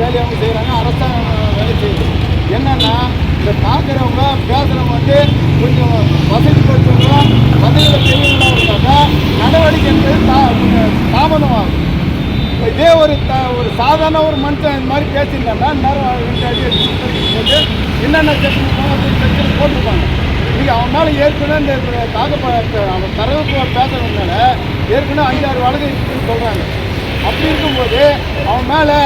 வேலையை அவங்க செய்கிறாங்க, அரசாங்கம் வேலை செய்யுது. என்னன்னா இந்த பார்க்குறவங்க பேசுகிறவங்க வந்து கொஞ்சம் வசதி படுத்தவங்க பதவியில் பெரியவங்களா இருந்தாக்கா நடவடிக்கை என்பது கொஞ்சம் தாமதமாகும். இதே ஒரு சாதாரண ஒரு மனுஷன் இந்த மாதிரி பேசியிருந்தாங்கன்னா நேரம் 2 அடி போட்டு என்னென்ன செக்ஷன் போட்டிருப்பாங்க. நீங்கள் அவன் மேலே ஏற்கனவே இந்த அவன் தரவுக்கு பேசுகிறவங்கனால ஏற்கனவே 5-6 வழக்கு இருக்குன்னு சொல்கிறாங்க. அப்படி இருக்கும்போது அவன் மேலே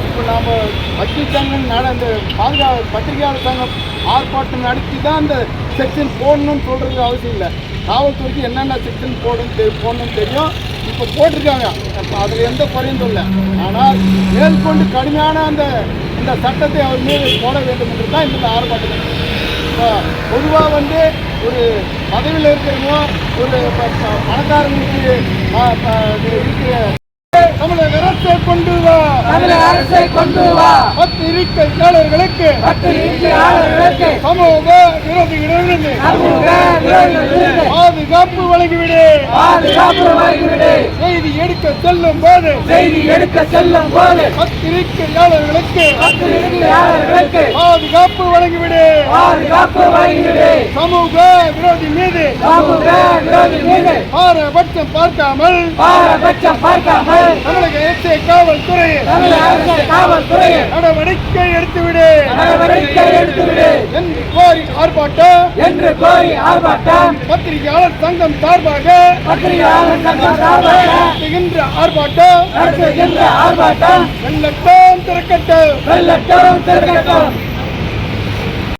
இப்போ நாம் வக்கீல் சங்கம் இந்த பத்திரிகையாளர் சங்கம் ஆர்ப்பாட்டம் நடத்தி தான் அந்த செக்ஷன் போடணும்னு சொல்கிறது அவசியம் இல்லை. காவல்துறைக்கு என்னென்ன செக்ஷன் போடணும்னு தெரியும். இப்போ போட்டிருக்காங்க, அதில் எந்த குறையும் இல்லை. ஆனால் மேற்கொண்டு கடுமையான இந்த சட்டத்தை அவர் மீது போட வேண்டும் என்று தான் இந்த ஆர்ப்பாட்டம். இப்போ பொதுவாக வந்து ஒரு பதவியில் இருக்கிறவங்க ஒரு பணக்காரங்களுக்கு இருக்கிற தமிழக அரசை கொண்டு வா, தமிழக அரசை கொண்டு வா, பத்திரிகையாளர்களுக்கு சமூக விரோதிகளிலிருந்து பாதுகாப்பு வழங்கிவிடு, பாதுகாப்பு வழங்கிவிடு. செய்தி எடுக்க செல்லும் போது பத்திரிகையாளர்களுக்கு பாதுகாப்பு வழங்கிவிடு, பாதுகாப்பு வழங்கிவிடு. சமூக விரோதி மீது பாரபட்சம் பார்க்காமல் தமிழக அரசு காவல்துறை நடவடிக்கை எடுத்துவிடு என்று கோரி ஆர்ப்பாட்டம் பத்திரிகையாளர் சங்கம் சார்பாக நடத்துகின்ற ஆர்ப்பாட்டம் வெள்ளட்டும் திறக்கட்டும்.